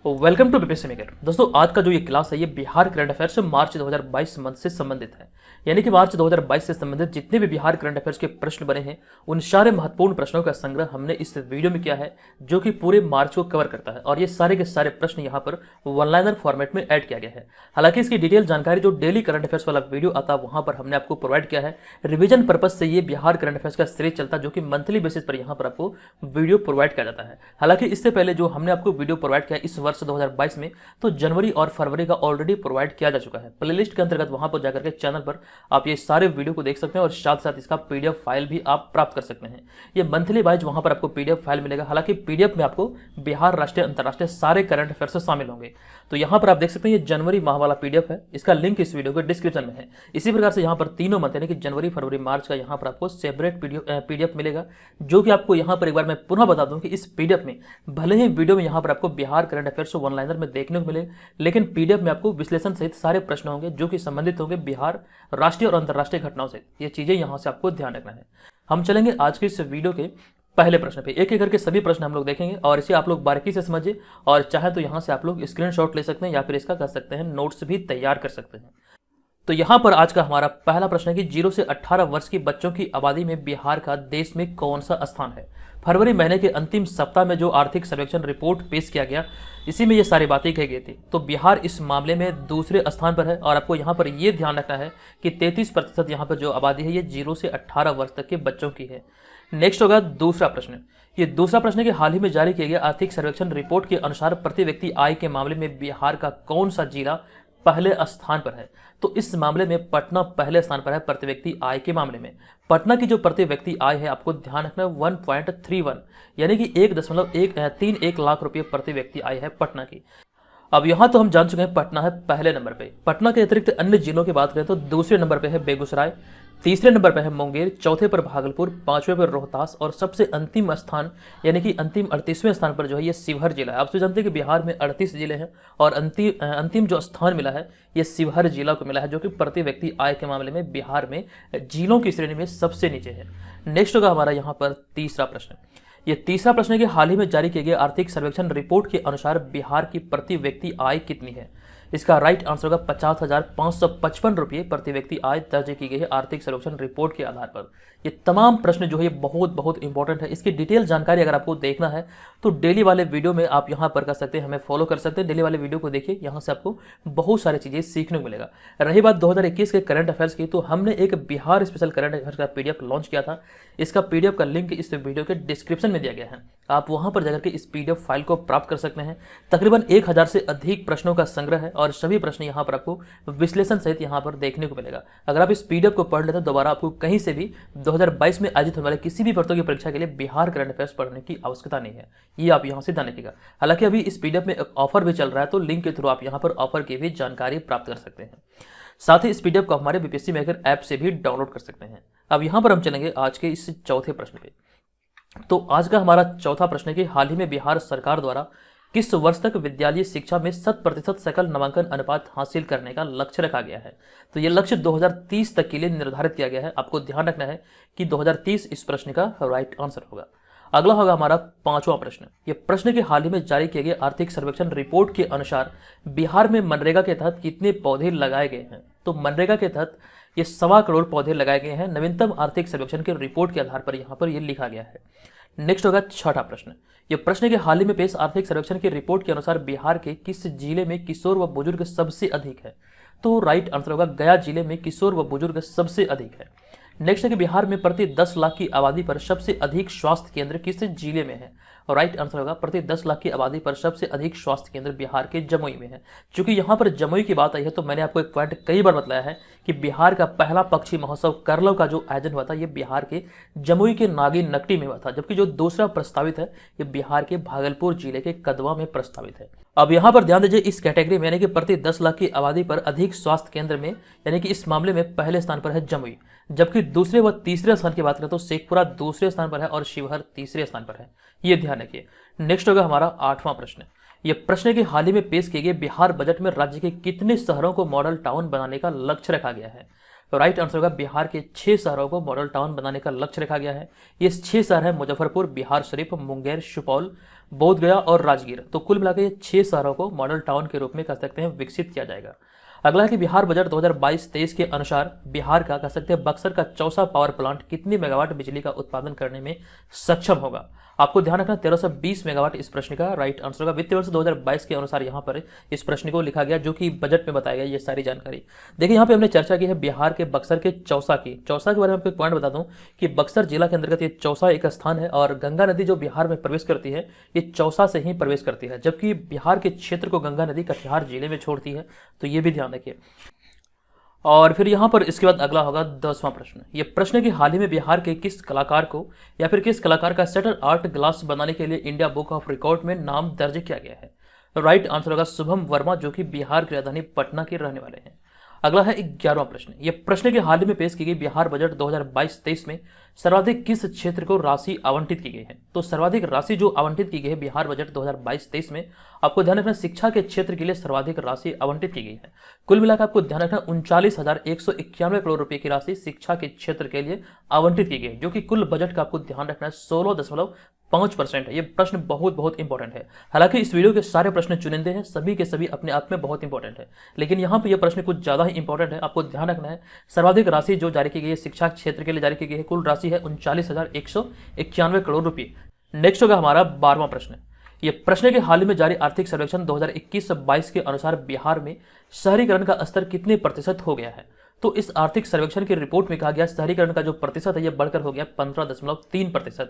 Welcome to BPSC maker. दोस्तों आज का जो ये क्लास है ये बिहार करंट अफेयर्स मार्च 2022 मंथ से संबंधित है। यानी कि मार्च 2022 से संबंधित जितने भी बिहार करंट अफेयर्स के प्रश्न बने हैं उन सारे महत्वपूर्ण प्रश्नों का संग्रह हमने इस वीडियो में किया है, जो कि पूरे मार्च को कवर करता है। और ये सारे के सारे प्रश्न यहाँ पर वन लाइनर फॉर्मेट में ऐड किया गया है। हालांकि इसकी डिटेल जानकारी जो डेली करंट अफेयर्स वाला वीडियो आता है वहां पर हमने आपको प्रोवाइड किया है। रिविजन पर्पज से ये बिहार करंट अफेयर्स का सीरीज चलता है, जो कि मंथली बेसिस पर यहाँ पर आपको वीडियो प्रोवाइड किया जाता है। हालांकि इससे पहले जो हमने आपको वीडियो प्रोवाइड किया इस वर्ष 2022 में, तो जनवरी और फरवरी का ऑलरेडी प्रोवाइड किया जा चुका है। प्लेलिस्ट के अंतर्गत वहां पर जाकर के चैनल पर आप ये सारे वीडियो को देख सकते हैं और साथ साथ इसका पीडीएफ फाइल भी आप प्राप्त कर सकते हैं। ये मंथली वाइज वहां पर आपको पीडीएफ फाइल मिलेगा। हालांकि पीडीएफ में आपको बिहार, राष्ट्रीय, अंतर्राष्ट्रीय सारे करंट अफेयर्स शामिल होंगे। तो यहां पर आप देख सकते हैं ये जनवरी माह वाला पीडीएफ है, इसका लिंक इस वीडियो के डिस्क्रिप्शन में है। इसी प्रकार से यहाँ पर तीनों मंथ यानी कि जनवरी, फरवरी, मार्च का यहाँ पर आपको सेपरेट पीडीएफ मिलेगा, जो कि आपको यहाँ पर एक बार मैं पुनः बता दूं कि इस पीडीएफ में भले ही वीडियो में यहाँ पर आपको Bihar current affairs one liner में देखने को मिले, लेकिन पीडीएफ में आपको विश्लेषण सहित सारे प्रश्न होंगे जो कि संबंधित होंगे बिहार, राष्ट्रीय और अंतर्राष्ट्रीय घटनाओं से। ये चीजें यहां से आपको ध्यान रखना है। हम चलेंगे आज के इस वीडियो के पहले प्रश्न पे। एक एक करके सभी प्रश्न हम लोग देखेंगे और इसे आप लोग बारीकी से समझिए, और चाहे तो यहां से आप लोग स्क्रीनशॉट ले सकते हैं या फिर इसका कर सकते हैं नोट्स भी तैयार कर सकते हैं। तो यहां पर आज का हमारा पहला प्रश्न है कि 0 से 18 वर्ष की बच्चों की आबादी में बिहार का देश में कौन सा स्थान है। फरवरी महीने के अंतिम सप्ताह में जो आर्थिक सर्वेक्षण रिपोर्ट पेश किया गया, इसी में ये सारी बातें कही गई थी। तो बिहार इस मामले में दूसरे स्थान पर है। और आपको यहाँ पर यह ध्यान रखना है कि 33% यहाँ पर जो आबादी है ये 0 से 18 वर्ष तक के बच्चों की है। नेक्स्ट होगा दूसरा प्रश्न। ये दूसरा प्रश्न है कि हाल ही में जारी किए गए आर्थिक सर्वेक्षण रिपोर्ट के अनुसार प्रति व्यक्ति आय के मामले में बिहार का कौन सा जिला पहले स्थान पर है। तो इस मामले में पटना पहले स्थान पर है प्रति व्यक्ति आय के मामले में। पटना की जो प्रति व्यक्ति आय है आपको ध्यान रखना 1.31 यानी कि 1.31 लाख रुपये प्रति व्यक्ति आय है पटना की। अब यहां तो हम जान चुके हैं पटना है पहले नंबर पे। पटना के अतिरिक्त अन्य जिलों की बात करें तो दूसरे नंबर पे है बेगूसराय, तीसरे नंबर पर है मुंगेर, चौथे पर भागलपुर, पांचवें पर रोहतास और सबसे अंतिम स्थान यानी कि अंतिम 38वें स्थान पर जो है ये शिवहर जिला है। आप तो जानते हैं कि बिहार में 38 जिले हैं और अंतिम जो स्थान मिला है ये शिवहर जिला को मिला है, जो कि प्रति व्यक्ति आय के मामले में बिहार में जिलों की श्रेणी में सबसे नीचे है। नेक्स्ट होगा हमारा यहाँ पर तीसरा प्रश्न। ये तीसरा प्रश्न है कि हाल ही में जारी किए गए आर्थिक सर्वेक्षण रिपोर्ट के अनुसार बिहार की प्रति व्यक्ति आय कितनी है। इसका राइट आंसर होगा 50,555 रुपये प्रति व्यक्ति आय दर्ज की गई है आर्थिक सर्वेक्षण रिपोर्ट के आधार पर। ये तमाम प्रश्न जो है ये बहुत इंपॉर्टेंट है। इसकी डिटेल जानकारी अगर आपको देखना है तो डेली वाले वीडियो में आप यहाँ पर कर सकते हैं, हमें फॉलो कर सकते हैं। डेली वाले वीडियो को देखिए, यहाँ से आपको बहुत सारी चीजें सीखने को मिलेगा। रही बात 2021 के करंट अफेयर्स की, तो हमने एक बिहार स्पेशल करंट अफेयर्स का पीडीएफ लॉन्च किया था। इसका पीडीएफ का लिंक इस वीडियो के डिस्क्रिप्शन में दिया गया है। आप वहां पर जाकर के इस पीडीएफ फाइल को प्राप्त कर सकते हैं। तकरीबन 1000 से अधिक प्रश्नों का संग्रह है और सभी प्रश्न यहाँ पर आपको विश्लेषण सहित यहाँ पर देखने को मिलेगा। अगर आप इस पीडीएफ को पढ़ लेते हैं दोबारा आपको कहीं से भी 2022 में आयोजित होने वाले किसी भी प्रतियोगी परीक्षा के लिए बिहार करंट अफेयर्स पढ़ने की आवश्यकता नहीं है। ये आप यहाँ से ध्यान रखिएगा। हालांकि अभी इस पीडीएफ में एक ऑफर भी चल रहा है, तो लिंक के थ्रू आप यहाँ पर ऑफर की भी जानकारी प्राप्त कर सकते हैं। साथ ही इस पीडीएफ को हमारे बीपीएससी मेकर ऐप से भी डाउनलोड कर सकते हैं। अब यहाँ पर हम चलेंगे आज के इस चौथे प्रश्न पे। तो आज का हमारा चौथा प्रश्न है कि हाल ही में बिहार सरकार द्वारा किस वर्ष तक विद्यालयी शिक्षा में 100% सकल नामांकन अनुपात हासिल करने का लक्ष्य रखा गया है। तो यह लक्ष्य 2030 तक के लिए निर्धारित किया गया है। आपको ध्यान रखना है कि 2030 इस प्रश्न का राइट आंसर होगा। अगला होगा हमारा पांचवा प्रश्न। यह प्रश्न के हाल ही में जारी किए गए आर्थिक सर्वेक्षण रिपोर्ट के अनुसार बिहार में मनरेगा के तहत कितने पौधे लगाए गए हैं। तो मनरेगा के तहत ये 1.25 करोड़ पौधे लगाए गए हैं नवीनतम आर्थिक सर्वेक्षण के रिपोर्ट के आधार पर यहाँ पर यह लिखा गया है। नेक्स्ट होगा छठा प्रश्न। यह प्रश्न के हाल ही में पेश आर्थिक सर्वेक्षण के रिपोर्ट के अनुसार बिहार के किस जिले में किशोर व बुजुर्ग सबसे अधिक है। तो राइट आंसर होगा गया जिले में किशोर व बुजुर्ग सबसे अधिक है। नेक्स्ट है कि बिहार में प्रति 10 लाख की आबादी पर सबसे अधिक स्वास्थ्य केंद्र किस जिले में है। और राइट आंसर होगा प्रति 10 लाख की आबादी पर सबसे अधिक स्वास्थ्य केंद्र बिहार के जमुई में है। चूंकि यहाँ पर जमुई की बात आई है तो मैंने आपको एक पॉइंट कई बार बताया है कि बिहार का पहला पक्षी महोत्सव करलव का जो आयोजन हुआ था ये बिहार के जमुई के नागिन नकटी में हुआ था, जबकि जो दूसरा प्रस्तावित है ये बिहार के भागलपुर जिले के कदवा में प्रस्तावित है। अब यहाँ पर ध्यान दीजिए, इस कैटेगरी में यानी कि प्रति 10 लाख की आबादी पर अधिक स्वास्थ्य केंद्र में यानी कि इस मामले में पहले स्थान पर है जमुई, जबकि दूसरे व तीसरे स्थान की बात करें तो शेखपुरा दूसरे स्थान पर है और शिवहर तीसरे स्थान पर है। ये ध्यान रखिए। नेक्स्ट होगा हमारा आठवां प्रश्न। यह प्रश्न के हाल ही में पेश किए गए बिहार बजट में राज्य के कितने शहरों को मॉडल टाउन बनाने का लक्ष्य रखा गया है। तो राइट आंसर होगा बिहार के 6 शहरों को मॉडल टाउन बनाने का लक्ष्य रखा गया है। ये 6 शहर हैं मुजफ्फरपुर, बिहार शरीफ, मुंगेर, सुपौल, बोध गया और राजगीर। तो कुल मिलाकर ये 6 शहरों को मॉडल टाउन के रूप में कह सकते हैं विकसित किया जाएगा। अगला है कि बिहार बजट 2022-23 के अनुसार बिहार का कह सकते हैं बक्सर का चौसा पावर प्लांट कितनी मेगावाट बिजली का उत्पादन करने में सक्षम होगा। आपको ध्यान रखना 1320 मेगावाट इस प्रश्न का राइट आंसर होगा। वित्तीय वर्ष 2022 के अनुसार यहाँ पर इस प्रश्न को लिखा गया, जो कि बजट में बताया गया ये सारी जानकारी। देखिए यहाँ पे हमने चर्चा की है बिहार के बक्सर के चौसा की। चौसा के बारे में आपको एक पॉइंट बता दूं कि बक्सर जिला के अंतर्गत ये चौसा एक स्थान है और गंगा नदी जो बिहार में प्रवेश करती है ये चौसा से ही प्रवेश करती है, जबकि बिहार के क्षेत्र को गंगा नदी कटिहार जिले में छोड़ती है। तो ये भी ध्यान रखिए। और फिर यहाँ पर इसके बाद अगला होगा 10वां प्रश्न। ये प्रश्न कि हाल ही में बिहार के किस कलाकार को या फिर किस कलाकार का शटर आर्ट ग्लास बनाने के लिए इंडिया बुक ऑफ रिकॉर्ड में नाम दर्ज किया गया है। राइट आंसर होगा शुभम वर्मा, जो कि बिहार की राजधानी पटना के रहने वाले हैं। अगला है 11वां प्रश्न। ये प्रश्न के हाल ही में पेश की गई बिहार बजट 2022-23 में सर्वाधिक किस क्षेत्र को राशि आवंटित की गई है। तो सर्वाधिक राशि जो आवंटित की गई है बिहार बजट 2022-23 में, आपको ध्यान रखना शिक्षा के क्षेत्र के लिए सर्वाधिक राशि आवंटित की गई है। कुल मिलाकर आपको ध्यान रखना 39,191 करोड़ रुपए की राशि शिक्षा के क्षेत्र के लिए आवंटित की गई है, जो कि कुल बजट का आपको ध्यान रखना 16.5% है। ये प्रश्न बहुत इंपॉर्टेंट है। हालांकि इस वीडियो के सारे प्रश्न चुनिंदे हैं, सभी के सभी अपने आप में बहुत इंपॉर्टेंट है, लेकिन यहाँ पे ये प्रश्न कुछ ज्यादा ही इंपॉर्टेंट है। आपको ध्यान रखना है सर्वाधिक राशि जो जारी की गई है शिक्षा क्षेत्र के लिए जारी की गई है, कुल राशि है 39,191 करोड़ रुपए। नेक्स्ट होगा हमारा 12वां प्रश्न। ये प्रश्न के हाल ही में जारी आर्थिक सर्वेक्षण 2021-22 के अनुसार बिहार में शहरीकरण का स्तर कितने प्रतिशत हो गया है। तो इस आर्थिक सर्वेक्षण की रिपोर्ट में कहा गया शहरीकरण का जो प्रतिशत है यह बढ़कर हो गया 15.3%।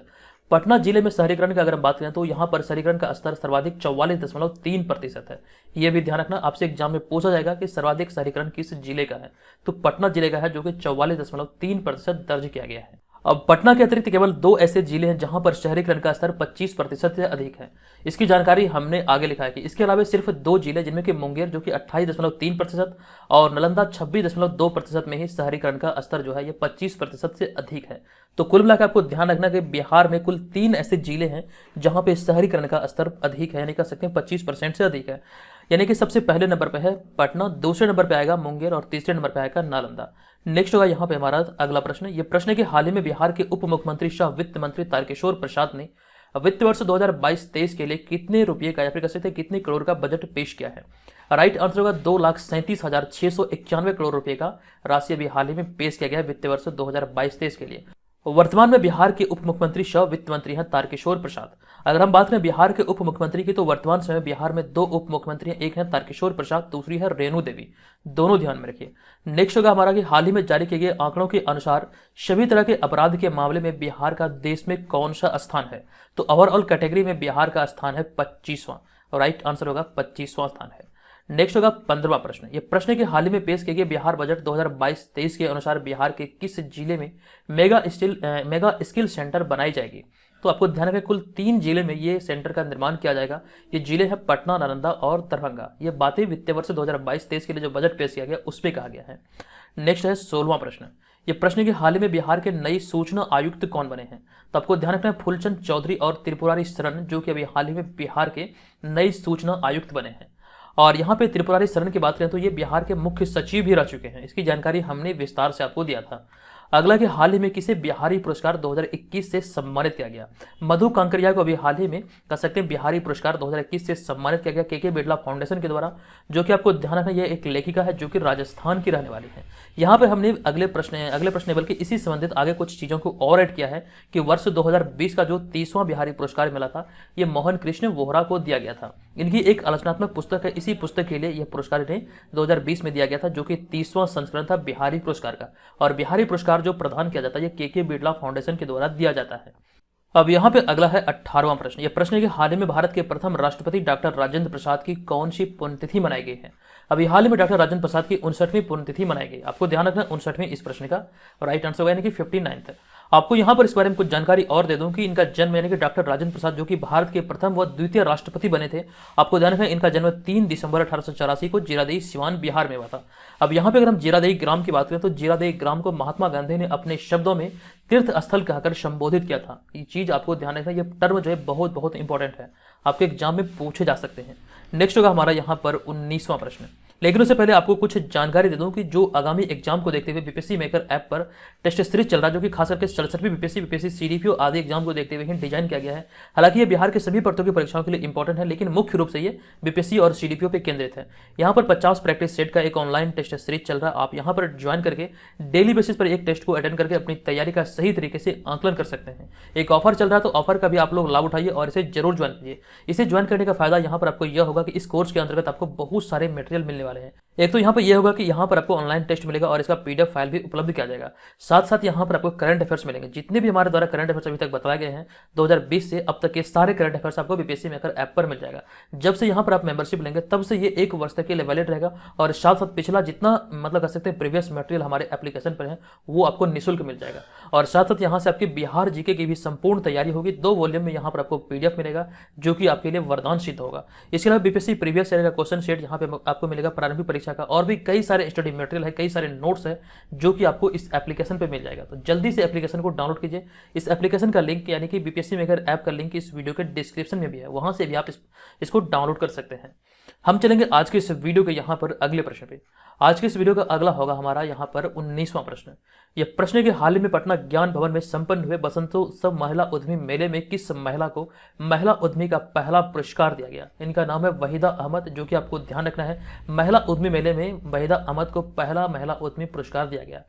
पटना जिले में शहरीकरण की अगर हम बात करें तो यहाँ पर शहरीकरण का स्तर सर्वाधिक 44.3% है। यह भी ध्यान रखना, आपसे एग्जाम में पूछा जाएगा कि सर्वाधिक शहरीकरण किस जिले का है, तो पटना जिले का है, जो कि 44.3% दर्ज किया गया है। अब पटना के अतिरिक्त केवल 2 ऐसे जिले हैं जहां पर शहरीकरण का स्तर 25% से अधिक है। इसकी जानकारी हमने आगे लिखा है कि इसके अलावा सिर्फ 2 जिले जिनमें कि मुंगेर जो कि 28.3% और नालंदा 26.2% में ही शहरीकरण का स्तर जो है ये 25% से अधिक है। तो कुल मिलाकर आपको ध्यान रखना कि बिहार में कुल 3 ऐसे जिले हैं जहां पे शहरीकरण का स्तर अधिक है, यानी कह सकते हैं 25% से अधिक है। यानी कि सबसे पहले नंबर पे है पटना, दूसरे नंबर पे आएगा मुंगेर और तीसरे नंबर पे आएगा नालंदा। नेक्स्ट होगा यहाँ पे हमारा अगला प्रश्न। ये प्रश्न है कि हाल ही में बिहार के उप मुख्यमंत्री सह वित्त मंत्री तारकिशोर प्रसाद ने वित्त वर्ष 2022-23 के लिए कितने रुपये का या फिर कह सकते हैं कितने करोड़ का बजट पेश किया है। राइट आंसर होगा 2,37,691 करोड़ रुपए का राशि अभी हाल ही में पेश किया गया है वित्त वर्ष 2022-23 के लिए। वर्तमान में बिहार के उप मुख्यमंत्री सह वित्त मंत्री हैं तारकिशोर प्रसाद। अगर हम बात करें बिहार के उप मुख्यमंत्री की, तो वर्तमान समय बिहार में 2 उप मुख्यमंत्री हैं, एक है तारकिशोर प्रसाद, दूसरी है रेणु देवी। दोनों ध्यान में रखिए। नेक्स्ट होगा हमारा कि हाल ही में जारी किए गए आंकड़ों के अनुसार सभी तरह के अपराध के मामले में बिहार का देश में कौन सा स्थान है। तो ओवरऑल कैटेगरी में बिहार का स्थान है 25वां। राइट आंसर होगा 25वां स्थान है। नेक्स्ट होगा 15वां प्रश्न। यह प्रश्न के हाल ही में पेश किए गए बिहार बजट 2022-23 के अनुसार बिहार के किस जिले में मेगा स्किल सेंटर बनाई जाएगी। तो आपको ध्यान रखें कुल 3 जिले में ये सेंटर का निर्माण किया जाएगा। ये जिले हैं पटना, नालंदा और दरभंगा। ये बातें वित्तीय वर्ष 2022-23 के लिए जो बजट पेश किया गया उस पर कहा गया है। नेक्स्ट है 16वां प्रश्न। ये प्रश्न के हाल ही में बिहार के नई सूचना आयुक्त कौन बने हैं। तो आपको ध्यान रखना है फूलचंद चौधरी और त्रिपुरारी शरण, जो कि अभी हाल ही में बिहार के नई सूचना आयुक्त बने हैं। और यहाँ पे त्रिपुरारी शरण की बात करें तो ये बिहार के मुख्य सचिव भी रह चुके हैं। इसकी जानकारी हमने विस्तार से आपको दिया था। अगला कि हाल ही में किसे बिहारी पुरस्कार 2021 से सम्मानित किया गया। मधु कांकरिया को अभी हाल ही में कह सकते हैं बिहारी पुरस्कार 2021 से सम्मानित किया गया के बिरला फाउंडेशन के द्वारा, जो कि आपको ध्यान रखना ये एक लेखिका है जो कि राजस्थान की रहने वाली है। यहाँ पे हमने अगले प्रश्न बल्कि इसी संबंधित आगे कुछ चीजों को और ऐड किया है कि वर्ष 2020 का जो 30वां बिहारी पुरस्कार मिला था ये मोहन कृष्ण वोहरा को दिया गया था। इनकी एक आलोचनात्मक पुस्तक है, इसी पुस्तक के लिए यह पुरस्कार इन्हें 2020 में दिया गया था, जो कि 30वां संस्करण था बिहारी पुरस्कार का। और बिहारी पुरस्कार जो प्रदान किया जाता है ये के बिरला फाउंडेशन के द्वारा दिया जाता है। अब यहाँ पे अगला है 18वां प्रश्न। यह प्रश्न है कि हाल ही में भारत के प्रथम राष्ट्रपति डॉक्टर राजेंद्र प्रसाद की कौन सी पुण्यतिथि मनाई गई है। अभी हाल ही में डॉक्टर राजेंद्र प्रसाद की 59वीं पुण्यतिथि मनाई गई। आपको ध्यान रखना 59वीं इस प्रश्न का राइट आंसर होगा, यानी कि 59th। आपको यहाँ पर इस बारे में कुछ जानकारी और दे दूं कि इनका जन्म यानी कि डॉक्टर राजेंद्र प्रसाद जो कि भारत के प्रथम व द्वितीय राष्ट्रपति बने थे। आपको ध्यान रखना इनका जन्म 3 दिसंबर 1884 को जीरादेई सिवान बिहार में हुआ था। अब यहाँ पे अगर हम जीरादेई ग्राम की बात करें तो जीरादेई ग्राम को महात्मा गांधी ने अपने शब्दों में तीर्थ स्थल कहकर संबोधित किया था। ये चीज आपको ध्यान रखना, ये टर्म जो है बहुत इंपॉर्टेंट है, आपके एग्जाम में पूछे जा सकते हैं। नेक्स्ट होगा हमारा यहाँ पर 19वां प्रश्न। लेकिन उससे पहले आपको कुछ जानकारी दे दूं कि जो आगामी एग्जाम को देखते हुए बीपीएससी मेकर ऐप पर टेस्ट सीरीज चल रहा है, जो कि खास करके 67वीं बीपीएससी सीडीपीओ आदि एग्जाम को देखते हुए ही डिजाइन किया गया है। हालांकि ये बिहार के सभी भर्तियों की परीक्षाओं के लिए इंपॉर्टेंट है, लेकिन मुख्य रूप से ये बीपीएससी और सीडीपीओ पे केंद्रित है। यहाँ पर 50 प्रैक्टिस सेट का एक ऑनलाइन टेस्ट सीरीज चल रहा है। आप यहाँ पर ज्वाइन करके डेली बेसिस पर एक टेस्ट को अटेंड करके अपनी तैयारी का सही तरीके से आंकलन कर सकते हैं। एक ऑफर चल रहा है, तो ऑफर का भी आप लोग लाभ उठाइए और इसे जरूर ज्वाइन कीजिए। इसे ज्वाइन करने का फायदा यहाँ पर आपको यह होगा कि इस कोर्स के अंतर्गत आपको बहुत सारे मटेरियल मिलने वाले हैं। एक तो यहाँ पर यह होगा कि यहाँ पर आपको ऑनलाइन टेस्ट मिलेगा और इसका पीडीएफ फाइल भी उपलब्ध किया जाएगा। साथ साथ यहाँ पर आपको करंट अफेयर्स मिलेंगे। जितने भी हमारे द्वारा करंट अफेयर्स अभी तक बताए गए हैं 2020 से अब तक के सारे करंट अफेयर्स आपको बीपीएससी मेकर ऐप पर मिल जाएगा। जब से यहाँ पर आप मेंबरशिप लेंगे तब से ये 1 वर्ष तक के लिए वैलिड रहेगा और साथ साथ पिछला जितना मतलब कर सकते हैं प्रीवियस मटेरियल हमारे एप्लीकेशन पर है वो आपको निःशुल्क मिल जाएगा। और साथ साथ यहाँ से आपकी बिहार जीके की भी संपूर्ण तैयारी होगी। 2 वॉल्यूम में यहाँ पर आपको पीडीएफ मिलेगा जो कि आपके लिए वरदान सिद्ध होगा। इसके अलावा बीपीएससी प्रीवियस ईयर का क्वेश्चन सेट यहाँ पे आपको मिलेगा प्रारंभिक परीक्षा का, और भी कई सारे स्टडी मटेरियल है, कई सारे नोट्स है जो कि आपको इस एप्लीकेशन पे मिल जाएगा। तो जल्दी से एप्लीकेशन को डाउनलोड कीजिए। इस एप्लीकेशन का लिंक यानी कि बीपीएससी मेकर ऐप का लिंक इस वीडियो के डिस्क्रिप्शन में भी है, वहां से भी आप इसको डाउनलोड कर सकते हैं। हम चलेंगे आज के इस वीडियो के यहाँ पर अगले प्रश्न पे। आज के इस वीडियो का अगला होगा हमारा यहाँ पर 19वां प्रश्न। यह प्रश्न के हाल ही में पटना ज्ञान भवन में संपन्न हुए बसंतोत्सव महिला उद्यमी मेले में किस महिला को महिला उद्यमी का पहला पुरस्कार दिया गया? इनका नाम है वहीदा अहमद, जो कि आपको ध्यान रखना है। महिला उद्यमी मेले में वहीदा अहमद को पहला महिला उद्यमी पुरस्कार दिया गया।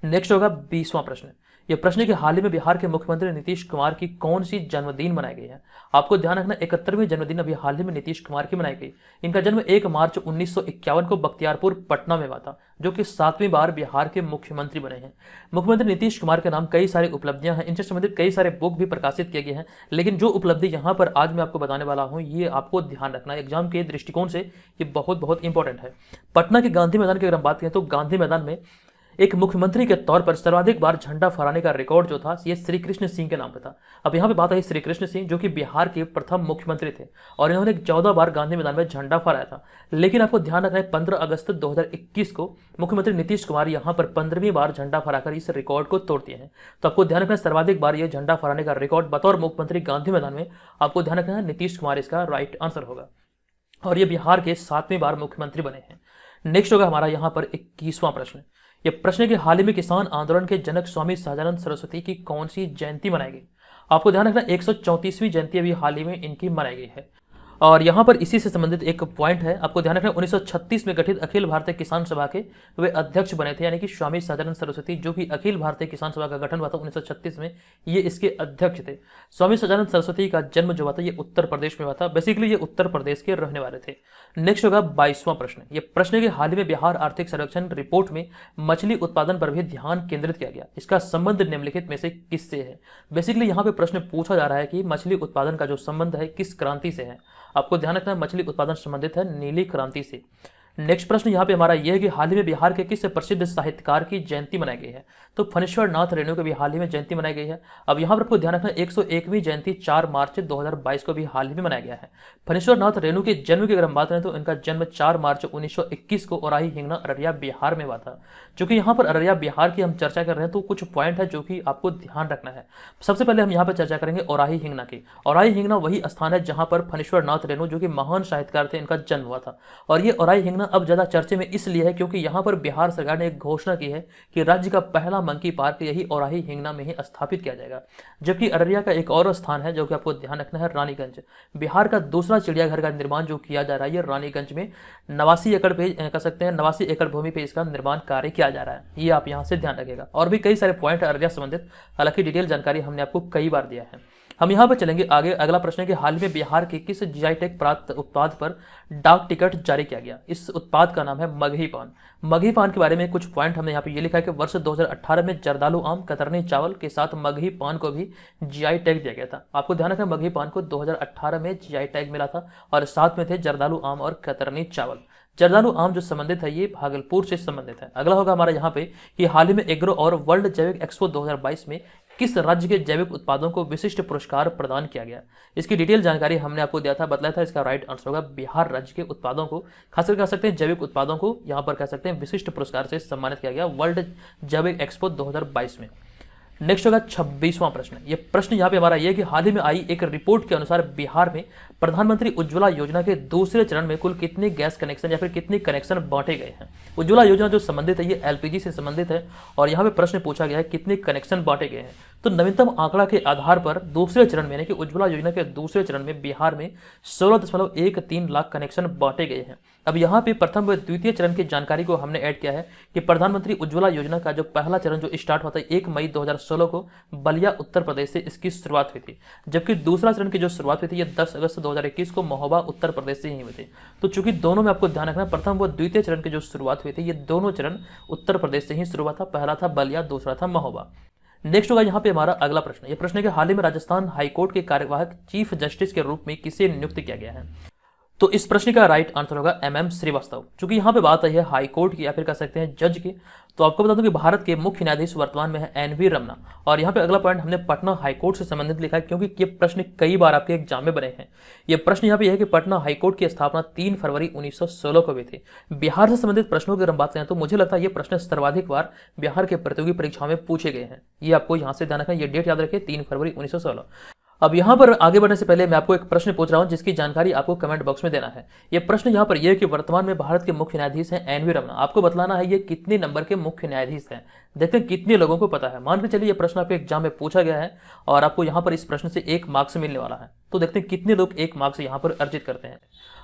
नेक्स्ट होगा 20वां प्रश्न। यह प्रश्न के हाल ही में बिहार के मुख्यमंत्री नीतीश कुमार की कौन सी जन्मदिन मनाई गई है? आपको ध्यान रखना 71वीं जन्मदिन अभी हाल ही में नीतीश कुमार की मनाई गई। इनका जन्म 1 मार्च 1951 को बख्तियारपुर पटना में हुआ था, जो कि 7वीं बार बिहार के मुख्यमंत्री बने हैं। मुख्यमंत्री नीतीश कुमार के नाम कई सारे उपलब्धियां हैं, इनसे संबंधित कई सारे बुक भी प्रकाशित किए गए हैं, लेकिन जो उपलब्धि यहाँ पर आज मैं आपको बताने वाला हूँ ये आपको ध्यान रखना है। एग्जाम के दृष्टिकोण से ये बहुत बहुत इंपॉर्टेंट है। पटना के गांधी मैदान की अगर हम बात करें तो गांधी मैदान में एक मुख्यमंत्री के तौर पर सर्वाधिक बार झंडा फहराने का रिकॉर्ड जो था ये श्री कृष्ण सिंह के नाम पे था। अब यहाँ पे बात आई श्री कृष्ण सिंह, जो कि बिहार के प्रथम मुख्यमंत्री थे और इन्होंने 14 बार गांधी मैदान में झंडा फहराया था। लेकिन आपको ध्यान रखना है 15 अगस्त 2021 को मुख्यमंत्री नीतीश कुमार यहाँ पर 15वीं बार झंडा फहराकर इस रिकॉर्ड को तोड़ दिए हैं। तो आपको ध्यान रखना है सर्वाधिक बार ये झंडा फहराने का रिकॉर्ड बतौर मुख्यमंत्री गांधी मैदान में आपको ध्यान रखना है नीतीश कुमार इसका राइट आंसर होगा और ये बिहार के 7वीं बार मुख्यमंत्री बने हैं। नेक्स्ट होगा हमारा यहाँ पर 21वां प्रश्न। यह प्रश्न के हाल ही में किसान आंदोलन के जनक स्वामी सहजानंद सरस्वती की कौन सी जयंती मनाई गई? आपको ध्यान रखना 134वीं जयंती अभी हाल ही में इनकी मनाई गई है। और यहाँ पर इसी से संबंधित एक पॉइंट है, आपको ध्यान रखना 1936 में गठित अखिल भारतीय किसान सभा के वे अध्यक्ष बने थे, यानी कि स्वामी सहजानंद सरस्वती, जो कि अखिल भारतीय किसान सभा का गठन हुआ था 1936 में, ये इसके अध्यक्ष थे। स्वामी सहजानंद सरस्वती का जन्म जो हुआ था ये उत्तर प्रदेश में हुआ था। बेसिकली ये उत्तर प्रदेश के रहने वाले थे। नेक्स्ट होगा 22वां प्रश्न। ये प्रश्न के हाल ही में बिहार आर्थिक सर्वेक्षण रिपोर्ट में मछली उत्पादन पर भी ध्यान केंद्रित किया गया। इसका संबंध निम्नलिखित में से किससे है? बेसिकली यहाँ पे प्रश्न पूछा जा रहा है कि मछली उत्पादन का जो संबंध है किस क्रांति से है। आपको ध्यान रखना है मछली उत्पादन संबंधित है नीली क्रांति से। नेक्स्ट प्रश्न यहाँ पे हमारा यह है कि हाल ही में बिहार के किस प्रसिद्ध साहित्यकार की जयंती मनाई गई है? तो फणीश्वर नाथ रेणु की भी हाल ही में जयंती मनाई गई है। अब यहाँ पर आपको ध्यान रखना 101वीं जयंती 4 मार्च 2022 को भी हाल ही में मनाया गया है। फणीश्वर नाथ रेणु के जन्म की अगर हम बात करें तो इनका जन्म 4 मार्च 1921 को औराही हिंगना अररिया बिहार में हुआ था। चूंकि यहाँ पर अररिया बिहार की हम चर्चा कर रहे हैं तो कुछ पॉइंट है जो कि आपको ध्यान रखना है। सबसे पहले हम यहाँ पर चर्चा करेंगे औराही हिंगना की। औराही हिंगना वही स्थान है जहाँ पर फणीश्वर नाथ रेणु, जो कि महान साहित्यकार थे, इनका जन्म हुआ था। और ये औराही हिंगना अब ज्यादा चर्चे में इसलिए है क्योंकि यहाँ पर बिहार सरकार ने एक घोषणा की है कि राज्य का पहला मंकी पार्क यही औराही हिंगना में ही स्थापित किया जाएगा। जबकि अररिया का एक और स्थान है जो कि आपको ध्यान रखना है रानीगंज। बिहार का दूसरा चिड़ियाघर का निर्माण जो किया जा रहा है ये रानीगंज में 89 एकड़ पे कह सकते हैं 89 एकड़ भूमि पे इसका निर्माण कार्य किया जा रहा है। ये आप यहाँ से ध्यान रखिएगा। और भी कई सारे पॉइंट है अररिया संबंधित, हालांकि डिटेल जानकारी हमने आपको कई बार दिया है। हम यहाँ पर चलेंगे आगे। अगला प्रश्न है कि हाल में बिहार के किस जीआई टैग प्राप्त उत्पाद पर डाक टिकट जारी किया गया? इस उत्पाद का नाम है मगही पान। मगही पान के बारे में कुछ पॉइंट हमने यहाँ पे ये लिखा है कि वर्ष 2018 में जर्दालू आम, कतरनी चावल के साथ मगही पान को भी जीआई टैग दिया गया था। आपको ध्यान रखना मगही पान को 2018 में जीआई टैग मिला था और साथ में थे जर्दालू आम और कतरनी चावल। जर्दालू आम जो संबंधित है ये भागलपुर से संबंधित है। अगला होगा हमारा यहाँ पे कि हाल ही में एग्रो और वर्ल्ड जैविक एक्सपो 2022 में किस राज्य के जैविक उत्पादों को विशिष्ट पुरस्कार प्रदान किया गया? इसकी डिटेल जानकारी हमने आपको दिया था, बताया था। इसका राइट आंसर होगा बिहार राज्य के उत्पादों को, खासकर कह सकते हैं जैविक उत्पादों को यहाँ पर कह सकते हैं विशिष्ट पुरस्कार से सम्मानित किया गया वर्ल्ड जैविक एक्सपो 2022 में। नेक्स्ट होगा 26वां प्रश्न। ये प्रश्न यहाँ पे हमारा ये कि हाल ही में आई एक रिपोर्ट के अनुसार बिहार में प्रधानमंत्री उज्ज्वला योजना के दूसरे चरण में कुल कितने गैस कनेक्शन या फिर कितने कनेक्शन बांटे गए हैं। उज्ज्वला योजना जो संबंधित है ये एलपीजी से संबंधित है और यहाँ पे प्रश्न पूछा गया है कितने कनेक्शन बांटे गए हैं। तो नवीनतम आंकड़ा के आधार पर दूसरे चरण में यानी कि उज्ज्वला योजना के दूसरे चरण में बिहार में 16.13 लाख कनेक्शन बांटे गए हैं। अब यहाँ पे प्रथम व द्वितीय चरण की जानकारी को हमने ऐड किया है कि प्रधानमंत्री उज्ज्वला योजना का जो पहला चरण जो स्टार्ट होता है 1 मई 2016 को बलिया उत्तर प्रदेश से इसकी शुरुआत हुई थी, जबकि दूसरा चरण की जो शुरुआत हुई थी ये 10 अगस्त 2021 को महोबा उत्तर प्रदेश से ही हुई थी। तो चूंकि दोनों में आपको ध्यान रखना, प्रथम व द्वितीय चरण की जो शुरुआत हुई थी ये दोनों चरण उत्तर प्रदेश से ही शुरू हुआ था। पहला था बलिया, दूसरा था महोबा। नेक्स्ट होगा यहाँ पे हमारा अगला प्रश्न। ये प्रश्न है कि हाल ही में राजस्थान हाईकोर्ट के कार्यवाहक चीफ जस्टिस के रूप में किसे नियुक्त किया गया है। तो इस प्रश्न का राइट आंसर होगा MM श्रीवास्तव। चूंकि यहाँ पे बात आई है हाई कोर्ट की या फिर कह सकते हैं जज की, तो आपको बता दूं कि भारत के मुख्य न्यायाधीश वर्तमान में है NV रमना। और यहाँ पे अगला पॉइंट हमने पटना हाईकोर्ट से संबंधित लिखा है क्योंकि ये प्रश्न कई बार आपके एग्जाम में बने हैं। ये प्रश्न यहाँ पे है कि पटना हाईकोर्ट की स्थापना 3 फरवरी 1916 को हुई थी। बिहार से संबंधित प्रश्नों की अगर हम बात करें तो मुझे लगता है ये प्रश्न सर्वाधिक बार बिहार के प्रतियोगी परीक्षाओं में पूछे गए हैं। ये आपको यहाँ से ध्यान रखना, ये डेट याद रखें 3 फरवरी 1916। अब यहाँ पर आगे बढ़ने से पहले मैं आपको एक प्रश्न पूछ रहा हूँ जिसकी जानकारी आपको कमेंट बॉक्स में देना है। ये प्रश्न यहाँ पर यह है कि वर्तमान में भारत के मुख्य न्यायाधीश हैं NV रमना। आपको बतलाना है ये कितने नंबर के मुख्य न्यायाधीश हैं। देखते हैं कितने लोगों को पता है। मान के चलिए ये प्रश्न आपके एग्जाम में पूछा गया है और आपको यहाँ पर इस प्रश्न से 1 मार्क्स मिलने वाला है। तो देखते हैं कितने लोग 1 मार्क्स यहाँ पर अर्जित करते हैं।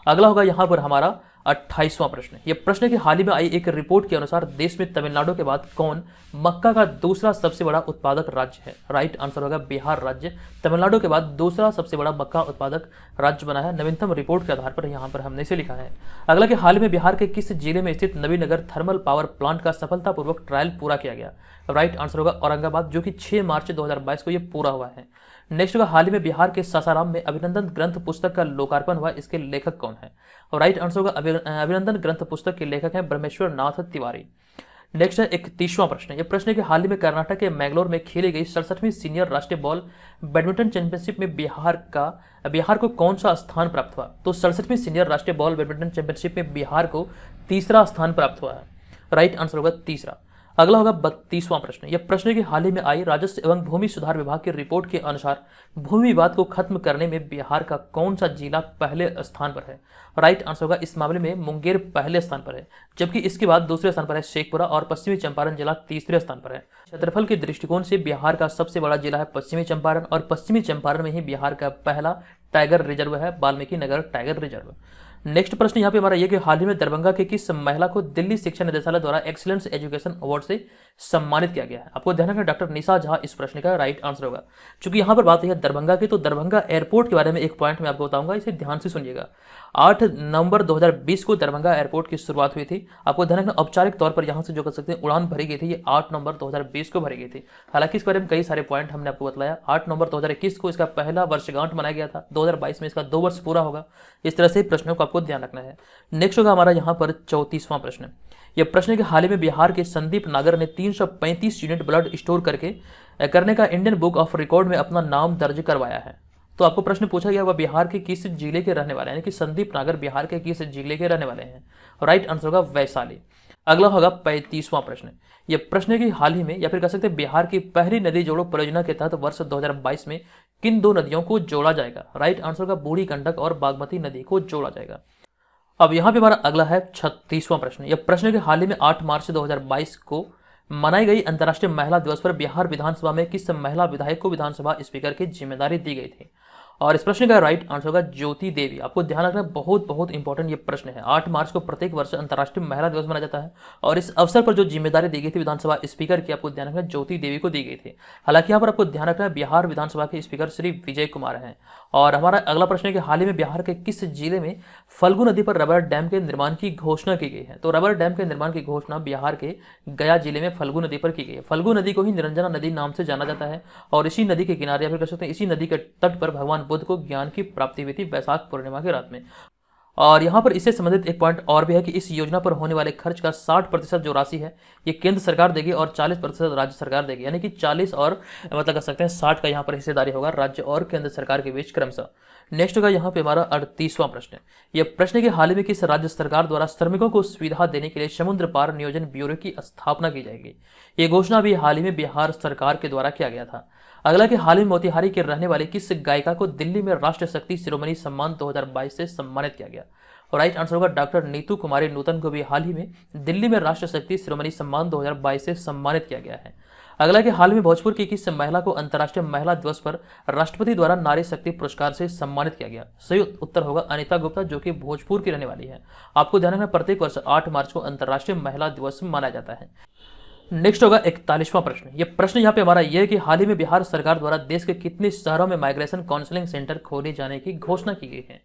अगला होगा यहाँ पर हमारा 28वां प्रश्न। यह प्रश्न है कि हाल ही में आई एक रिपोर्ट के अनुसार देश में तमिलनाडु के बाद कौन मक्का का दूसरा सबसे बड़ा उत्पादक राज्य है। राइट आंसर होगा बिहार राज्य तमिलनाडु के बाद दूसरा सबसे बड़ा मक्का उत्पादक राज्य बना है। नवीनतम रिपोर्ट के आधार पर यहाँ पर हमने इसे लिखा है। अगला कि हाल ही में बिहार के किस जिले में स्थित नवीनगर थर्मल पावर प्लांट का सफलतापूर्वक ट्रायल पूरा किया गया। राइट आंसर होगा औरंगाबाद, जो कि 6 मार्च 2022 को यह पूरा हुआ है। नेक्स्ट होगा हाल ही में बिहार के सासाराम में अभिनंदन ग्रंथ पुस्तक का लोकार्पण हुआ, इसके लेखक कौन है। और राइट आंसर होगा अभिनंदन ग्रंथ पुस्तक के लेखक हैं ब्रह्मेश्वर नाथ तिवारी। नेक्स्ट है 31वां प्रश्न। यह प्रश्न है कि हाल ही में कर्नाटक के मैंगलोर में खेली गई 67वीं सीनियर राष्ट्रीय बॉल बैडमिंटन चैंपियनशिप में बिहार को कौन सा स्थान प्राप्त हुआ। तो 67वीं सीनियर राष्ट्रीय बॉल बैडमिंटन चैंपियनशिप में बिहार को तीसरा स्थान प्राप्त हुआ है। राइट आंसर होगा तीसरा। अगला होगा 32वां प्रश्न। यह प्रश्न है कि हाल ही में आई राजस्व एवं भूमि सुधार विभाग की रिपोर्ट के अनुसार भूमि विवाद को खत्म करने में बिहार का कौन सा जिला पहले स्थान पर है। राइट आंसर होगा इस मामले में मुंगेर पहले स्थान पर है, जबकि इसके बाद दूसरे स्थान पर है शेखपुरा और पश्चिमी चंपारण जिला तीसरे स्थान पर है। क्षेत्रफल के दृष्टिकोण से बिहार का सबसे बड़ा जिला है पश्चिमी चंपारण और पश्चिमी चंपारण में ही बिहार का पहला टाइगर रिजर्व है, Valmiki Nagar tiger reserve. Next प्रश्न यहाँ पे हमारा ये कि हाल ही में दरभंगा के किस महिला को दिल्ली शिक्षा निदेशालय द्वारा एक्सीलेंस एजुकेशन अवार्ड से सम्मानित किया गया है। आपको ध्यान रखना डॉक्टर निशा झा इस प्रश्न का राइट आंसर होगा। चूंकि यहाँ पर बात है दरभंगा की, तो दरभंगा एयरपोर्ट के बारे में एक पॉइंट मैं आपको बताऊंगा, इसे ध्यान से सुनिएगा। 8 नवंबर 2020 को दरभंगा एयरपोर्ट की शुरुआत हुई थी। आपको ध्यान रखना औपचारिक तौर पर यहाँ से जो कर सकते हैं उड़ान भरी गई थी, ये 8 नवंबर 2020 को भरी गई थी। हालांकि इस बारे में कई सारे पॉइंट हमने आपको बताया। 8 नवंबर 2021 को इसका पहला वर्षगांठ मनाया गया था, 2022 में इसका 2 वर्ष पूरा होगा। इस तरह से प्रश्नों को आपको ध्यान रखना है। नेक्स्ट होगा हमारा यहाँ पर 34वां प्रश्न। यह प्रश्न है कि हाल ही में बिहार के संदीप नागर ने 335 यूनिट ब्लड स्टोर करने का इंडियन बुक ऑफ रिकॉर्ड में अपना नाम दर्ज करवाया है। तो आपको प्रश्न पूछा गया वह बिहार के किस जिले के रहने वाले हैं, यानी कि संदीप नागर बिहार के किस जिले के रहने वाले हैं। राइट आंसर होगा वैशाली। अगला होगा 35वां प्रश्न। यह प्रश्न है कि हाल ही में या फिर कह सकते हैं बिहार की पहली नदी जोड़ो परियोजना के तहत वर्ष 2022 में किन 2 नदियों को जोड़ा जाएगा। राइट आंसर होगा बूढ़ी गंडक और बागमती नदी को जोड़ा जाएगा। अब यहाँ पे हमारा अगला है 36वां प्रश्न। यह प्रश्न है कि हाल ही में 8 मार्च 2022 को मनाई गई अंतर्राष्ट्रीय महिला दिवस पर बिहार विधानसभा में किस महिला विधायक को विधानसभा स्पीकर की जिम्मेदारी दी गई थी। और इस प्रश्न का राइट आंसर होगा ज्योति देवी। आपको ध्यान रखना बहुत इंपॉर्टेंट ये प्रश्न है। 8 मार्च को प्रत्येक वर्ष अंतर्राष्ट्रीय महिला दिवस मनाया जाता है और इस अवसर पर जो जिम्मेदारी दी गई थी विधानसभा स्पीकर की, आपको ध्यान रखना ज्योति देवी को दी गई थी। हालांकि यहाँ पर आपको ध्यान रखना बिहार विधानसभा के स्पीकर श्री विजय कुमार हैं। और हमारा अगला प्रश्न है कि हाल ही में बिहार के किस जिले में फल्गु नदी पर रबर डैम के निर्माण की घोषणा की गई है। तो रबर डैम के निर्माण की घोषणा बिहार के गया जिले में फल्गु नदी पर की गई है। फल्गु नदी को ही निरंजना नदी नाम से जाना जाता है और इसी नदी के किनारे या फिर कह सकते हैं इसी नदी के तट पर भगवान बुद्ध को ज्ञान की प्राप्ति हुई थी वैशाख पूर्णिमा की रात में। और यहाँ पर इससे संबंधित एक पॉइंट और भी है कि इस योजना पर होने वाले खर्च का 60% जो राशि है ये केंद्र सरकार देगी और 40% राज्य सरकार देगी, यानी कि 40 और मतलब कह सकते हैं 60 का यहाँ पर हिस्सेदारी होगा राज्य और केंद्र सरकार के बीच क्रमशः। नेक्स्ट होगा यहाँ पे हमारा 38वां प्रश्न। यह प्रश्न कि हाल ही में किस राज्य सरकार द्वारा श्रमिकों को सुविधा देने के लिए समुद्र पार नियोजन ब्यूरो की स्थापना की जाएगी। ये घोषणा भी हाल ही में बिहार सरकार के द्वारा किया गया था। अगला कि हाल ही में मोतिहारी के रहने वाली किस गायिका को दिल्ली में राष्ट्रीय शक्ति शिरोमणि सम्मान 2022 से सम्मानित किया गया। और राइट आंसर होगा डॉक्टर नीतू कुमारी नूतन को भी हाल ही में दिल्ली में राष्ट्रीय शक्ति शिरोमणि सम्मान 2022 से सम्मानित किया गया है। अगला कि हाल में भोजपुर की किस महिला को अंतर्राष्ट्रीय महिला दिवस पर राष्ट्रपति द्वारा नारी शक्ति पुरस्कार से सम्मानित किया गया। सही उत्तर होगा अनिता गुप्ता, जो कि भोजपुर की रहने वाली है। आपको ध्यान रखना प्रत्येक वर्ष 8 मार्च को अंतर्राष्ट्रीय महिला दिवस मनाया जाता है। नेक्स्ट होगा 41वां प्रश्न। ये प्रश्न यहाँ पे हमारा यह है कि हाल ही में बिहार सरकार द्वारा देश के कितने शहरों में माइग्रेशन काउंसलिंग सेंटर खोले जाने की घोषणा की गई है।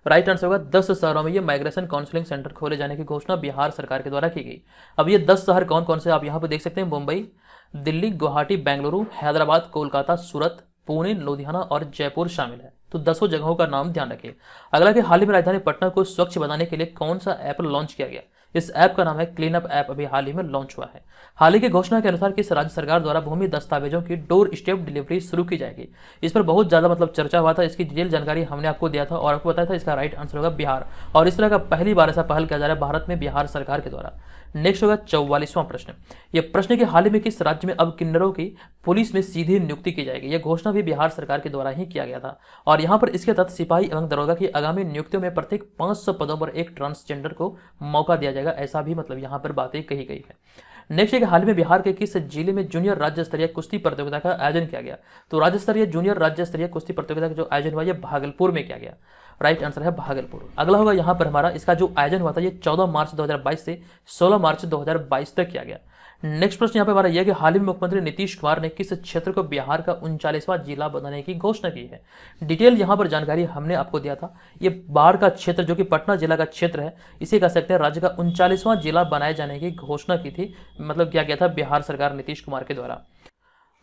राइट आंसर होगा 10 शहरों में ये माइग्रेशन काउंसलिंग सेंटर खोले जाने की घोषणा बिहार सरकार के द्वारा की गई। अब ये 10 शहर कौन कौन से आप यहाँ पर देख सकते हैं। मुंबई, दिल्ली, गुवाहाटी, बेंगलुरु, हैदराबाद, कोलकाता, सूरत, पुणे, लुधियाना और जयपुर शामिल है। तो 10 जगहों का नाम ध्यान रखिए। अगला कि हाल ही में राजधानी पटना को स्वच्छ बनाने के लिए कौन सा ऐप लॉन्च किया गया। इस ऐप का नाम है क्लीन अप ऐप, अभी हाल ही में लॉन्च हुआ है। हाल ही की घोषणा के अनुसार किस राज्य सरकार द्वारा भूमि दस्तावेजों की डोर स्टेप डिलीवरी शुरू की जाएगी। इस पर बहुत ज्यादा मतलब चर्चा हुआ था, इसकी डिटेल जानकारी हमने आपको दिया था और आपको बताया था इसका राइट आंसर होगा बिहार। और इस तरह का पहली बार ऐसा पहल किया जा रहा है भारत में बिहार सरकार के द्वारा। नेक्स्ट होगा 44वां प्रश्न। यह प्रश्न कि हाल ही में किस राज्य में अब किन्नरों की पुलिस में सीधी नियुक्ति की जाएगी। यह घोषणा भी बिहार सरकार के द्वारा ही किया गया था और यहाँ पर इसके तहत सिपाही एवं दरोगा की आगामी नियुक्तियों में प्रत्येक 500 पदों पर एक ट्रांसजेंडर को मौका दिया जाएगा, ऐसा भी मतलब यहाँ पर बातें कही गई है। नेक्स्ट है कि हाल में बिहार के किस जिले में जूनियर राज्य स्तरीय कुश्ती प्रतियोगिता का आयोजन किया गया। तो राज्य स्तरीय जूनियर राज्य स्तरीय कुश्ती प्रतियोगिता का जो आयोजन हुआ यह भागलपुर में किया गया। राइट आंसर है भागलपुर। अगला होगा यहाँ पर हमारा इसका जो आयोजन हुआ था ये 14 मार्च 2022 से 16 मार्च 2022 तक किया गया। नेक्स्ट प्रश्न यहाँ पे हमारा यह कि हाल ही में मुख्यमंत्री नीतीश कुमार ने किस क्षेत्र को बिहार का 39वां जिला बनाने की घोषणा की है। डिटेल यहाँ पर जानकारी हमने आपको दिया था। ये बाढ़ का क्षेत्र जो कि पटना जिला का क्षेत्र है, इसे कह सकते हैं राज्य का 39वां जिला बनाए जाने की घोषणा की थी, मतलब किया गया था बिहार सरकार नीतीश कुमार के द्वारा।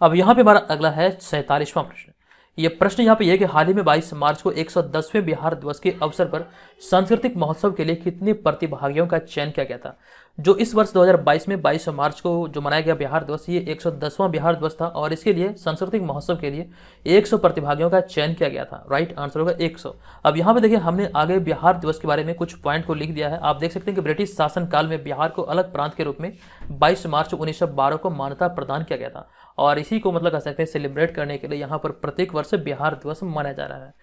अब यहाँ पे हमारा अगला है 47वां प्रश्न। यह प्रश्न यहाँ पे यह कि हाल ही में 22 मार्च को 110वें बिहार दिवस के अवसर पर सांस्कृतिक महोत्सव के लिए कितने प्रतिभागियों का चयन किया गया था। जो इस वर्ष 2022 में 22 मार्च को जो मनाया गया बिहार दिवस, ये 110वां बिहार दिवस था और इसके लिए सांस्कृतिक महोत्सव के लिए 100 प्रतिभागियों का चयन किया गया था। राइट आंसर होगा 100। अब यहाँ पे देखिए हमने आगे बिहार दिवस के बारे में कुछ पॉइंट को लिख दिया है। आप देख सकते हैं कि ब्रिटिश शासन काल में बिहार को अलग प्रांत के रूप में 22 मार्च 1912 को मान्यता प्रदान किया गया था और इसी को मतलब कह सकते हैं सेलिब्रेट करने के लिए यहाँ पर प्रत्येक वर्ष बिहार दिवस मनाया जा रहा है।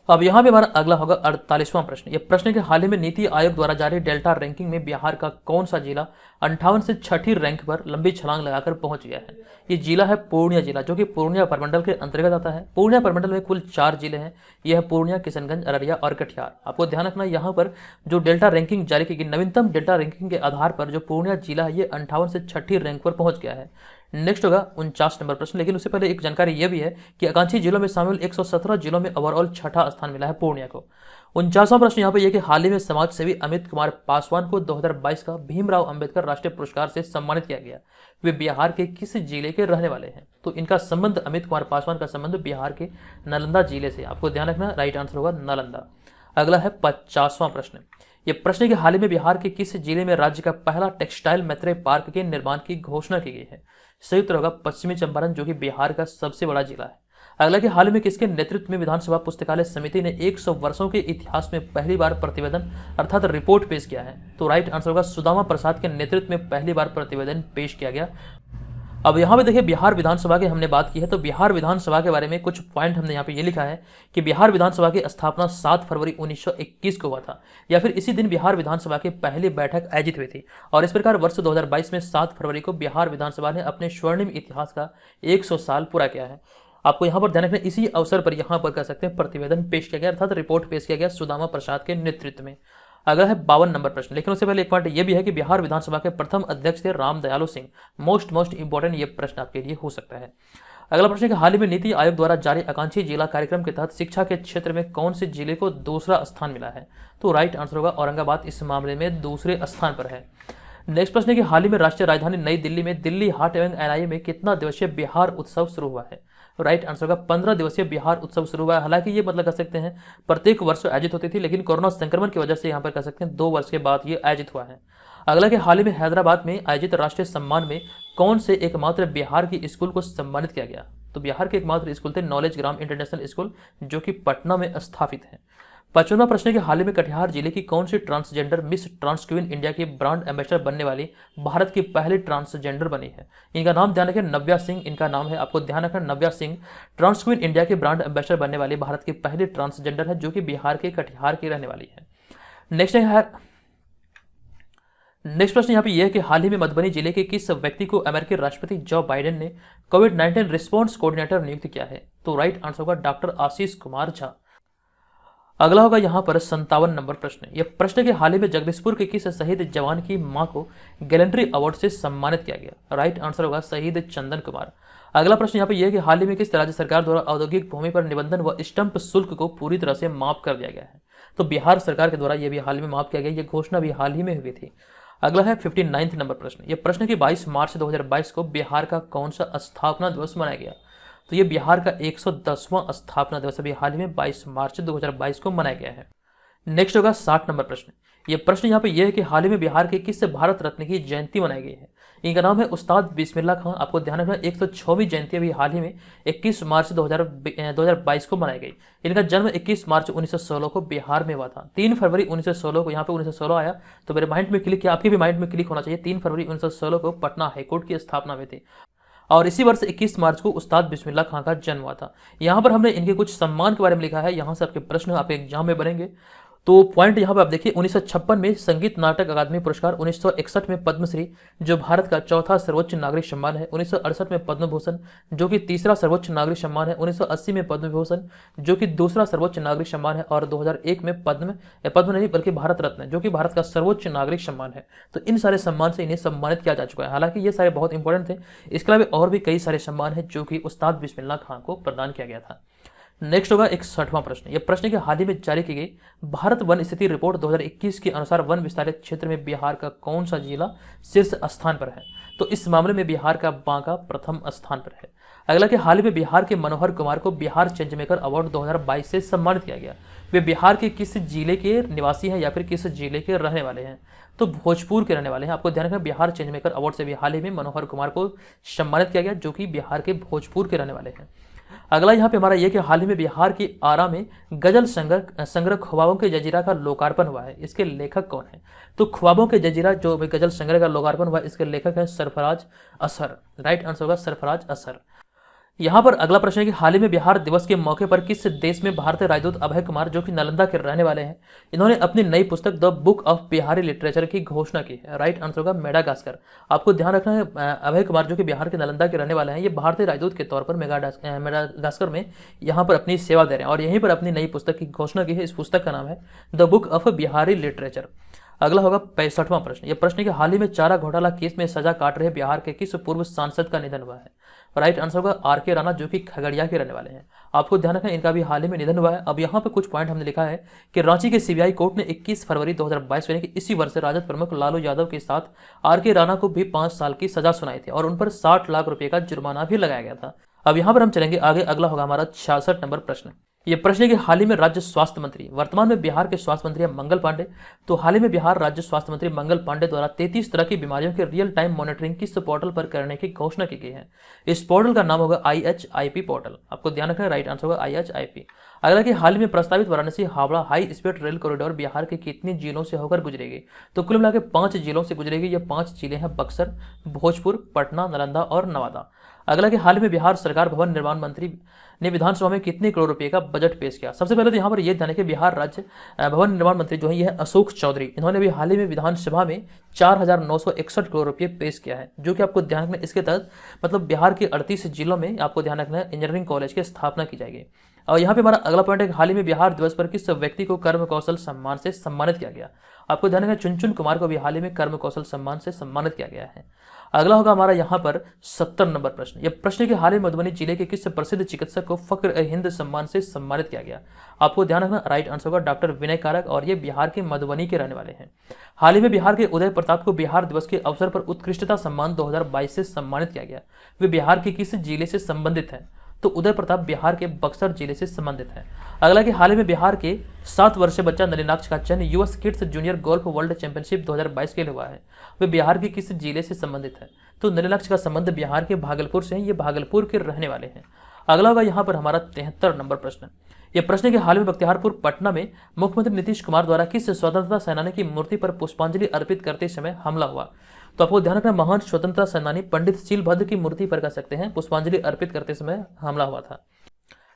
अब यहाँ पे हमारा अगला होगा 48वां प्रश्न। यह प्रश्न के हाल ही में नीति आयोग द्वारा जारी डेल्टा रैंकिंग में बिहार का कौन सा जिला 58 से 6ठी रैंक पर लंबी छलांग लगाकर पहुंच गया है। ये जिला है पूर्णिया जिला, जो कि पूर्णिया प्रमंडल के अंतर्गत आता है। पूर्णिया प्रमंडल में कुल 4 जिले हैं, यह है पूर्णिया, किशनगंज, अररिया और कटिहार। आपको ध्यान रखना यहाँ पर जो डेल्टा रैंकिंग जारी की गई, नवीनतम डेल्टा रैंकिंग के आधार पर जो पूर्णिया जिला है ये 58 से 6ठी रैंक पर पहुंच गया है। नेक्स्ट होगा 49 नंबर प्रश्न, लेकिन उससे पहले एक जानकारी यह भी है कि आकांक्षी जिलों में शामिल 117 जिलों में ओवरऑल 6ठा स्थान मिला है पूर्णिया को। 49वां प्रश्न यहाँ पे यह कि हाल ही में समाज सेवी अमित कुमार पासवान को 2022 का भीमराव अंबेडकर राष्ट्रीय पुरस्कार से सम्मानित किया गया। वे बिहार के किस जिले के रहने वाले हैं। तो इनका संबंध, अमित कुमार पासवान का संबंध बिहार के नालंदा जिले से। आपको ध्यान रखना, राइट आंसर होगा नालंदा। अगला है 50वां प्रश्न। यह प्रश्न कि हाल ही में बिहार के किस जिले में राज्य का पहला टेक्सटाइल मैत्री पार्क के निर्माण की घोषणा की गई है। सही उत्तर होगा पश्चिमी चंपारण, जो कि बिहार का सबसे बड़ा जिला है। अगला कि हाल ही में किसके नेतृत्व में विधानसभा पुस्तकालय समिति ने 100 वर्षों के इतिहास में पहली बार प्रतिवेदन अर्थात रिपोर्ट पेश किया है। तो राइट आंसर होगा सुदामा प्रसाद के नेतृत्व में पहली बार प्रतिवेदन पेश किया गया। अब यहाँ पे देखिए बिहार विधानसभा की हमने बात की है, तो बिहार विधानसभा के बारे में कुछ पॉइंट हमने यहाँ पे ये लिखा है कि बिहार विधानसभा की स्थापना 7 फरवरी 1921 को हुआ था, या फिर इसी दिन बिहार विधानसभा की पहली बैठक आयोजित हुई थी। और इस प्रकार वर्ष 2022 में 7 फरवरी को बिहार विधानसभा ने अपने स्वर्णिम इतिहास का 100 साल पूरा किया है। आपको यहाँ पर ध्यान रखना, इसी अवसर पर यहाँ पर कह सकते हैं प्रतिवेदन पेश किया गया अर्थात रिपोर्ट पेश किया गया सुदामा प्रसाद के नेतृत्व में। अगला है 52 नंबर प्रश्न, लेकिन उससे पहले एक पॉइंट ये भी है कि बिहार विधानसभा के प्रथम अध्यक्ष थे राम दयालु सिंह। मोस्ट इंपॉर्टेंट ये प्रश्न आपके लिए हो सकता है। अगला प्रश्न है कि हाल ही में नीति आयोग द्वारा जारी आकांक्षी जिला कार्यक्रम के तहत शिक्षा के क्षेत्र में कौन से जिले को दूसरा स्थान मिला है। तो राइट आंसर होगा औरंगाबाद इस मामले में दूसरे स्थान पर है। नेक्स्ट प्रश्न है कि हाल ही में राष्ट्रीय राजधानी नई दिल्ली में दिल्ली हाट एवं एनआईए में कितना दिवसीय बिहार उत्सव शुरू हुआ है। राइट आंसर होगा 15 दिवसीय बिहार उत्सव शुरू हुआ है। हालांकि ये मतलब कह सकते हैं प्रत्येक वर्ष आयोजित होती थी, लेकिन कोरोना संक्रमण की वजह से यहाँ पर कह सकते हैं 2 वर्ष के बाद ये आयोजित हुआ है। अगला कि हाल ही में हैदराबाद में आयोजित राष्ट्रीय सम्मान में कौन से एकमात्र बिहार की स्कूल को सम्मानित किया गया? तो बिहार के एकमात्र स्कूल थे नॉलेज ग्राम इंटरनेशनल स्कूल, जो कि पटना में स्थापित है। 55वां प्रश्न कि हाल ही में कटिहार जिले की कौन सी transgender Miss Trans Queen India की ब्रांड एम्बेसडर बनने वाली भारत की पहली ट्रांसजेंडर बनी है? इनका नाम ध्यान रखें, नव्या सिंह इनका नाम है। आपको ध्यान रखना, नव्या सिंह ट्रांस क्वीन इंडिया की ब्रांड एम्बेसडर बनने वाली भारत की पहली ट्रांसजेंडर है, जो कि बिहार के कटिहार की रहने वाली है। नेक्स्ट प्रश्न यहाँ पे यह है कि हाल ही में मधुबनी जिले के किस व्यक्ति को अमेरिकी राष्ट्रपति जो बाइडेन ने कोविड-19 रिस्पॉन्स कोऑर्डिनेटर नियुक्त किया है? तो राइट आंसर होगा डॉक्टर आशीष कुमार झा। अगला होगा यहाँ पर 57 नंबर प्रश्न। यह प्रश्न के हाल ही में जगदीशपुर के किस शहीद जवान की मां को गैलेंट्री अवार्ड से सम्मानित किया गया? राइट आंसर होगा शहीद चंदन कुमार। अगला प्रश्न यहाँ पे यह है कि हाल ही में किस राज्य सरकार द्वारा औद्योगिक भूमि पर निबंधन व स्टंप शुल्क को पूरी तरह से माफ कर दिया गया है? तो बिहार सरकार के द्वारा यह भी हाल ही में माफ किया गया, यह घोषणा भी हाल ही में हुई थी। अगला है 59 नंबर प्रश्न। यह प्रश्न की 22 मार्च 2022 को बिहार का कौन सा स्थापना दिवस मनाया गया? तो ये बिहार का 110वां स्थापना दिवस अभी हाल ही में 22 मार्च 2022 को मनाया गया है। नेक्स्ट होगा 60 नंबर प्रश्न। यह प्रश्न यहाँ पे यह है कि हाल ही में बिहार के किस भारत रत्न की जयंती मनाई गई है? इनका नाम है उस्ताद बिस्मिल्लाह खां। आपको ध्यान रखना 106वीं जयंती अभी हाल ही में 21 मार्च 2022 को मनाई गई। इनका जन्म 21 मार्च 1916 को बिहार में हुआ था। 3 फरवरी 1916 को यहाँ पे 1916 आया, तो मेरे माइंड में क्लिक किया, आपके भी माइंड में क्लिक होना चाहिए। 3 फरवरी 1916 को पटना हाईकोर्ट की स्थापना हुई थी और इसी वर्ष 21 मार्च को उस्ताद बिस्मिल्लाह खां का जन्म हुआ था। यहाँ पर हमने इनके कुछ सम्मान के बारे में लिखा है, यहाँ से आपके प्रश्न आपके एग्जाम में बनेंगे। तो पॉइंट यहाँ पर आप देखिए, 1956 में संगीत नाटक अकादमी पुरस्कार, 1961 में पद्मश्री जो भारत का चौथा सर्वोच्च नागरिक सम्मान है, 1968 में पद्म भूषण जो कि तीसरा सर्वोच्च नागरिक सम्मान है, 1980 में पद्म विभूषण जो कि दूसरा सर्वोच्च नागरिक सम्मान है और 2001 में पद्म नहीं बल्कि भारत रत्न जो कि भारत का सर्वोच्च नागरिक सम्मान है। तो इन सारे सम्मान से इन्हें सम्मानित किया जा चुका है। हालांकि ये सारे बहुत इंपॉर्टेंट थे, इसके अलावा और भी कई सारे सम्मान है जो कि उस्ताद बिस्मिल्लाह खां को प्रदान किया गया था। नेक्स्ट होगा 61वां प्रश्न। यह प्रश्न के हाल ही में जारी की गई भारत वन स्थिति रिपोर्ट 2021 के अनुसार वन विस्तारित क्षेत्र में बिहार का कौन सा जिला शीर्ष स्थान पर है? तो इस मामले में बिहार का बांका प्रथम स्थान पर है। अगला कि हाल ही में बिहार के मनोहर कुमार को बिहार चेंज मेकर अवार्ड 2022 से सम्मानित किया गया। वे बिहार के किस जिले के निवासी हैं या फिर किस जिले के रहने वाले हैं? तो भोजपुर के रहने वाले हैं। आपको ध्यान रखना, बिहार चेंज मेकर अवार्ड से भी हाल ही में मनोहर कुमार को सम्मानित किया गया जो कि बिहार के भोजपुर के रहने वाले हैं। अगला यहाँ पे हमारा यह कि हाल ही में बिहार की आरा में गजल संग्रह ख्वाबों के जजीरा का लोकार्पण हुआ है। इसके लेखक कौन है? तो ख्वाबों के जजीरा जो गजल संग्रह का लोकार्पण हुआ, इसके लेखक हैं सरफराज असर। राइट आंसर होगा सरफराज असर। यहाँ पर अगला प्रश्न है कि हाल ही में बिहार दिवस के मौके पर किस देश में भारतीय राजदूत अभय कुमार जो कि नालंदा के रहने वाले हैं, इन्होंने अपनी नई पुस्तक the book of Bihari literature की घोषणा की है? राइट आंसर होगा मेडागास्कर। आपको ध्यान रखना है, अभय कुमार जो कि बिहार के नालंदा के रहने वाले हैं, ये भारतीय राजदूत के तौर पर मेडागास्कर में यहाँ पर अपनी सेवा दे रहे हैं और यहीं पर अपनी नई पुस्तक की घोषणा की है। इस पुस्तक का नाम है the book of Bihari literature. अगला होगा 65वां प्रश्न। यह प्रश्न कि हाल ही में चारा घोटाला केस में सजा काट रहे बिहार के किस पूर्व सांसद का निधन हुआ है? राइट आंसर होगा आर.के. राणा जो कि खगड़िया के रहने वाले हैं। आपको ध्यान रखना, इनका भी हाल ही में निधन हुआ है। अब यहाँ पे कुछ पॉइंट हमने लिखा है कि रांची के सीबीआई कोर्ट ने 21 फरवरी 2022 यानी कि इसी वर्ष राजद प्रमुख लालू यादव के साथ आर.के. राणा को भी 5 साल की सजा सुनाई थी और उन पर 60 लाख रुपए का जुर्माना भी लगाया गया था। अब यहाँ पर हम चलेंगे आगे। अगला होगा हमारा 66 नंबर प्रश्न। ये प्रश्न है कि हाल ही में राज्य स्वास्थ्य मंत्री, वर्तमान में बिहार के स्वास्थ्य मंत्री हैं मंगल पांडे। तो हाल ही में बिहार राज्य स्वास्थ्य मंत्री मंगल पांडे द्वारा 33 तरह की बीमारियों के रियल टाइम मॉनिटरिंग किस पोर्टल पर करने की घोषणा की गई है? इस पोर्टल का नाम होगा IHIP पोर्टल। आपको ध्यान रखना है, राइट आंसर होगा IHIP। अगला कि हाल ही में प्रस्तावित Varanasi Howrah high speed rail corridor Bihar के कितने जिलों से होकर गुजरेगी? तो कुल मिला के 5 जिलों से गुजरेगी। ये 5 जिले हैं बक्सर, भोजपुर, पटना, नालंदा और नवादा। अगला कि हाल ही में बिहार सरकार भवन निर्माण मंत्री ने विधानसभा में कितने करोड़ रुपए का बजट पेश किया? सबसे पहले तो यहाँ पर यह ध्यान है कि बिहार राज्य भवन निर्माण मंत्री जो है यह अशोक चौधरी, इन्होंने भी हाल ही में विधानसभा में 4,961 करोड़ रुपए पेश किया है, जो कि आपको ध्यान रखना। इसके तहत मतलब बिहार के 38 जिलों में आपको ध्यान रखना है इंजीनियरिंग कॉलेज की स्थापना की जाएगी। और यहाँ पे हमारा अगला पॉइंट है, हाल ही में बिहार दिवस पर किस व्यक्ति को कर्म कौशल सम्मान से सम्मानित किया गया? आपको ध्यान रखना, चुनचुन कुमार को भी हाल ही में कर्म कौशल सम्मान से सम्मानित किया गया है। अगला होगा हमारा यहाँ पर 70 नंबर प्रश्न। यह प्रश्न के हाल ही में मधुबनी जिले के किस प्रसिद्ध चिकित्सक को फक्र हिंद सम्मान से सम्मानित किया गया? आपको ध्यान रखना, राइट आंसर होगा डॉक्टर विनय कारक और ये बिहार के मधुबनी के रहने वाले हैं। हाल ही में बिहार के उदय प्रताप को बिहार दिवस के अवसर पर उत्कृष्टता सम्मान 2022 से सम्मानित किया गया। वे बिहार के किस जिले से संबंधित हैं? तो उदय प्रताप बिहार के बक्सर जिले से संबंधित है। अगला कि हाल ही में बिहार के 7 वर्षीय बच्चा नलिनाक्ष का चयन US kids junior golf world championship 2022 के लिए हुआ है। वे बिहार के किस जिले से संबंधित है? तो नलिनाक्ष का संबंध बिहार के भागलपुर से है, ये भागलपुर के रहने वाले हैं। अगला होगा यहाँ पर हमारा 73 नंबर प्रश्न। यह प्रश्न के हाल में बख्तियारपुर पटना में मुख्यमंत्री नीतीश कुमार द्वारा किस स्वतंत्रता सेनानी की मूर्ति पर पुष्पांजलि अर्पित करते समय हमला हुआ? तो आपको ध्यान रखना, महान स्वतंत्रता सेनानी पंडित शीलभद्र की मूर्ति पर कह सकते हैं पुष्पांजलि अर्पित करते समय हमला हुआ था।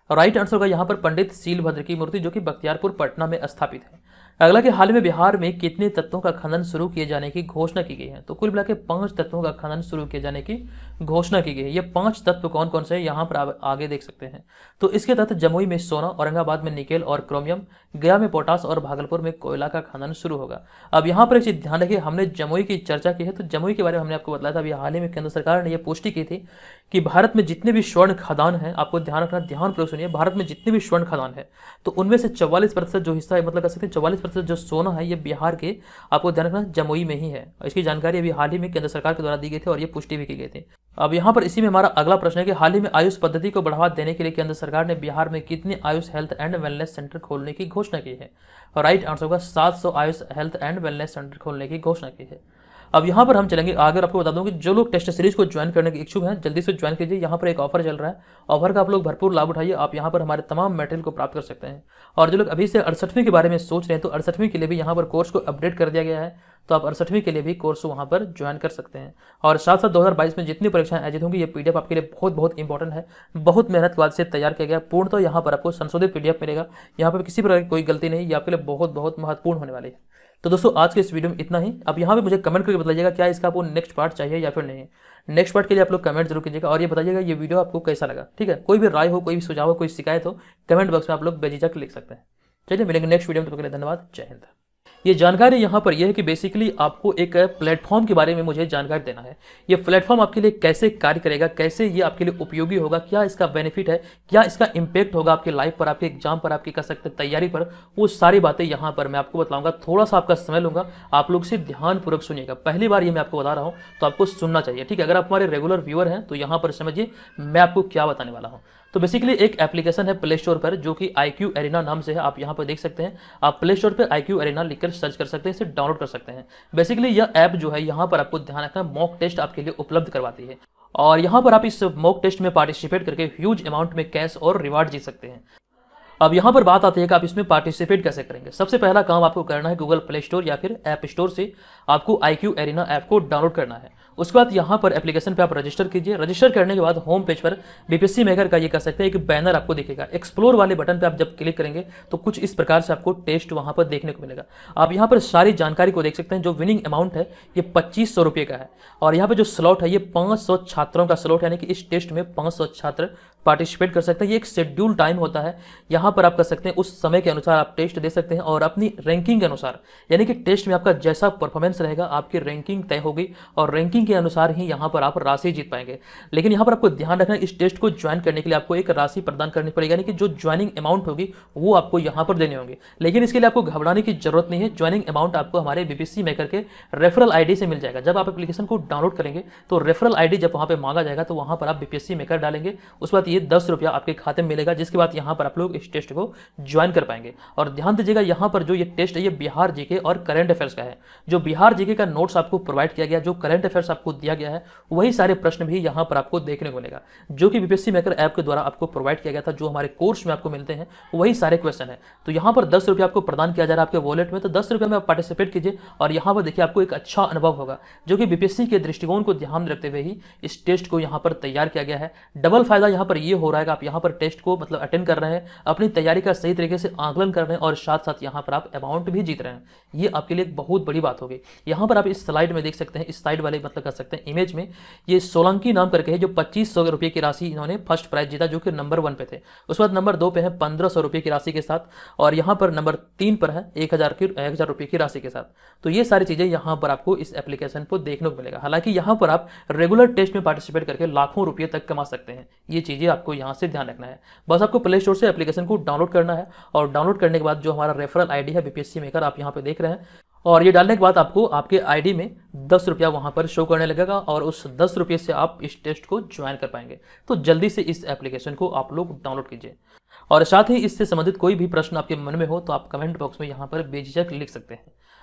राइट आंसर होगा यहाँ पर पंडित शीलभद्र की मूर्ति, जो कि बख्तियारपुर पटना में स्थापित है। अगला कि हाल में बिहार में कितने तत्वों का खनन शुरू किए जाने की घोषणा की गई है? तो कुल मिला के 5 तत्वों का खनन शुरू किए जाने की घोषणा की गई है। ये 5 तत्व कौन कौन से हैं यहाँ पर आप आगे देख सकते हैं। तो इसके तहत जमुई में सोना, औरंगाबाद में निकेल और क्रोमियम, गया में पोटास और भागलपुर में कोयला का खनन शुरू होगा। अब यहाँ पर एक चीज ध्यान रखिए, हमने जमुई की चर्चा की है, तो जमुई के बारे में हमने आपको बताया था। अभी हाल ही में केंद्र सरकार ने यह पुष्टि की थी कि भारत में जितने भी स्वर्ण खदान है, आपको ध्यान रखना, ध्यानपूर्वक सुनिए, भारत में जितने भी स्वर्ण खदान है तो उनमें से 44% जो हिस्सा है, मतलब कह सकते हैं 44% जो सोना है, ये बिहार के, आपको ध्यान रखना, जमुई में ही है। इसकी जानकारी अभी हाल ही में केंद्र सरकार के द्वारा दी गई थी और ये पुष्टि भी की गई थी। अब यहाँ पर इसी में हमारा अगला प्रश्न है कि हाल ही में आयुष पद्धति को बढ़ावा देने के लिए केंद्र सरकार ने बिहार में कितने Ayush health and wellness centre खोलने की घोषणा की है? राइट आंसर होगा 700 Ayush health and wellness centre खोलने की घोषणा की है। अब यहाँ पर हम चलेंगे आगे, आपको बता दूं कि जो लोग टेस्ट सीरीज को ज्वाइन करने के इच्छुक हैं जल्दी से ज्वाइन कीजिए। यहाँ पर एक ऑफर चल रहा है, ऑफर का आप लोग भरपूर लाभ उठाइए। आप यहाँ पर हमारे तमाम मटेरियल को प्राप्त कर सकते हैं। और जो लोग अभी से 68वीं के बारे में सोच रहे हैं, तो 68वीं के लिए भी यहाँ पर कोर्स को अपडेट कर दिया गया है, तो आप 68वीं के लिए भी कोर्स वहाँ पर ज्वाइन कर सकते हैं। और साथ साथ 2022 में जितनी परीक्षाएं आयोजित होंगी, ये पीडीएफ आपके लिए बहुत बहुत इंपॉर्टेंट है, बहुत मेहनत के बाद से तैयार किया गया। पूर्णतः यहाँ पर आपको संशोधित पीडीएफ मिलेगा, यहाँ पर किसी प्रकार की कोई गलती नहीं, ये आपके लिए बहुत बहुत महत्वपूर्ण होने वाली है। तो दोस्तों आज के इस वीडियो में इतना ही। अब यहाँ पे मुझे कमेंट करके बताइएगा क्या इसका आपको नेक्स्ट पार्ट चाहिए या फिर नहीं। नेक्स्ट पार्ट के लिए आप लोग कमेंट जरूर कीजिएगा और ये बताइएगा ये वीडियो आपको कैसा लगा। ठीक है, कोई भी राय हो, कोई भी सुझाव हो, कोई शिकायत हो, कमेंट बॉक्स में आप लोग बेझिझक लिख सकते हैं। चलिए मिलेंगे नेक्स्ट वीडियो में, तब तक के लिए धन्यवाद, जय हिंद। ये जानकारी यहाँ पर यह है कि बेसिकली आपको एक प्लेटफॉर्म के बारे में मुझे जानकारी देना है। ये प्लेटफॉर्म आपके लिए कैसे कार्य करेगा, कैसे ये आपके लिए उपयोगी होगा, क्या इसका बेनिफिट है, क्या इसका इम्पैक्ट होगा आपकी लाइफ पर, आपके एग्जाम पर, आपकी कह सकते तैयारी पर, वो सारी बातें यहाँ पर मैं आपको बताऊंगा। थोड़ा सा आपका समय लूंगा, आप लोग से ध्यानपूर्वक सुनिएगा। पहली बार ये मैं आपको बता रहा हूँ तो आपको सुनना चाहिए। ठीक है, अगर आप हमारे रेगुलर व्यूअर हैं तो यहाँ पर समझिए मैं आपको क्या बताने वाला हूँ। तो बेसिकली एक एप्लीकेशन है प्ले स्टोर पर जो कि IQ Arena नाम से है, आप यहाँ पर देख सकते हैं। आप प्ले स्टोर पर IQ Arena लिखकर सर्च कर सकते हैं, इसे डाउनलोड कर सकते हैं। बेसिकली यह ऐप जो है यहाँ पर आपको ध्यान रखना, मॉक टेस्ट आपके लिए उपलब्ध करवाती है और यहाँ पर आप इस मॉक टेस्ट में पार्टिसिपेट करके ह्यूज अमाउंट में कैश और रिवार्ड जीत सकते हैं। अब यहाँ पर बात आती है कि आप इसमें पार्टिसिपेट कैसे करेंगे। सबसे पहला काम आपको करना है, गूगल प्ले स्टोर या फिर ऐप स्टोर से आपको IQ Arena ऐप को डाउनलोड करना है। उसके बाद यहाँ पर एप्लीकेशन पे आप रजिस्टर कीजिए। रजिस्टर करने के बाद होम पेज पर बीपीएससी मेकर का ये कह सकते हैं एक बैनर आपको दिखेगा। एक्सप्लोर वाले बटन पे आप जब क्लिक करेंगे तो कुछ इस प्रकार से आपको टेस्ट वहाँ पर देखने को मिलेगा। आप यहाँ पर सारी जानकारी को देख सकते हैं। जो विनिंग अमाउंट है ये 2500 रुपये का है और यहाँ पे जो स्लॉट है ये 500 छात्रों का स्लॉट है, यानी कि इस टेस्ट में 500 छात्र पार्टिसिपेट कर सकते हैं। ये एक शेड्यूल टाइम होता है, यहाँ पर आप कर सकते हैं उस समय के अनुसार आप टेस्ट दे सकते हैं और अपनी रैंकिंग के अनुसार, यानी कि टेस्ट में आपका जैसा परफॉर्मेंस रहेगा आपकी रैंकिंग तय होगी और रैंकिंग के अनुसार ही यहाँ पर आप राशि जीत पाएंगे। लेकिन यहाँ पर आपको ध्यान रखना, इस टेस्ट को ज्वाइन करने के लिए आपको एक राशि प्रदान करनी पड़ेगी, यानी कि जो ज्वाइनिंग अमाउंट होगी वो आपको यहाँ पर देनी होगी। लेकिन इसके लिए आपको घबराने की जरूरत नहीं है। ज्वाइनिंग अमाउंट आपको हमारे बीपीएससी मेकर के रेफरल ID से मिल जाएगा। जब आप एप्लीकेशन को डाउनलोड करेंगे तो रेफरल ID जब वहाँ पर मांगा जाएगा तो वहाँ पर आप बीपीएससी मेकर डालेंगे, उसके बाद ये 10 रुपया आपके खाते में मिलेगा, जिसके बाद यहाँ पर आप लोग इस टेस्ट को ज्वाइन कर पाएंगे। और ध्यान दीजिएगा यहाँ पर जो ये टेस्ट है ये बिहार जीके और करंट अफेयर्स का है। जो बिहार जीके का नोट्स आपको प्रोवाइड किया गया, जो करंट अफेयर्स आपको दिया गया है, वही सारे प्रश्न भी यहाँ पर आपको देखने को मिलेगा जो कि बीपीएससी मेकर ऐप के द्वारा आपको प्रोवाइड किया गया था, जो हमारे कोर्स में आपको मिलते हैं वही सारे क्वेश्चन है। तो यहाँ पर 10 रुपये आपको प्रदान किया जा रहा है आपके वॉलेट में, तो 10 रुपये में आप पार्टिसिपेट कीजिए और यहाँ पर देखिए आपको एक अच्छा अनुभव होगा, जो कि बीपीएससी के दृष्टिकोण को ध्यान में रखते हुए ही इस टेस्ट को यहाँ पर तैयार किया गया है। डबल फायदा यहाँ पर ये हो रहा है कि आप यहाँ पर टेस्ट को मतलब अटेंड कर रहे हैं, अपनी तैयारी का सही तरीके से आकलन कर रहे हैं और साथ साथ यहाँ पर आप अमाउंट भी जीत रहे हैं। ये आपके लिए एक बहुत बड़ी बात होगी। यहाँ पर आप इस स्लाइड में देख सकते हैं, इस साइड वाले मतलब कर सकते हैं इमेज में, ये सोलंकी नाम करके है जो 2500 रुपये की राशि इन्होंने फर्स्ट प्राइज जीता, जो कि नंबर 1 पे थे। उसके बाद नंबर 2 पे है 1500 रुपये की राशि के साथ और यहाँ पर नंबर 3 पर है 1000 रुपये की राशि के साथ। तो ये सारी चीजें यहाँ पर आपको इस एप्लीकेशन को देखने को मिलेगा। हालांकि यहाँ पर आप रेगुलर टेस्ट में पार्टिसिपेट करके लाखों रुपये तक कमा सकते हैं। ये चीजें आपको यहाँ से ध्यान रखना है। बस आपको प्ले स्टोर से एप्लीकेशन को डाउनलोड करना है और डाउनलोड करने के बाद जो हमारा रेफरल ID है बीपीएससी मेकर आप यहाँ पे देख रहे हैं, और ये डालने के बाद आपको आपके आईडी में 10 रुपया वहाँ पर शो करने लगेगा और उस 10 रुपये से आप इस टेस्ट को ज्वाइन कर पाएंगे। तो जल्दी से इस एप्लीकेशन को आप लोग डाउनलोड कीजिए। और साथ ही इससे संबंधित कोई भी प्रश्न आपके मन में हो तो आप कमेंट बॉक्स में यहाँ पर बेझिझक लिख सकते हैं।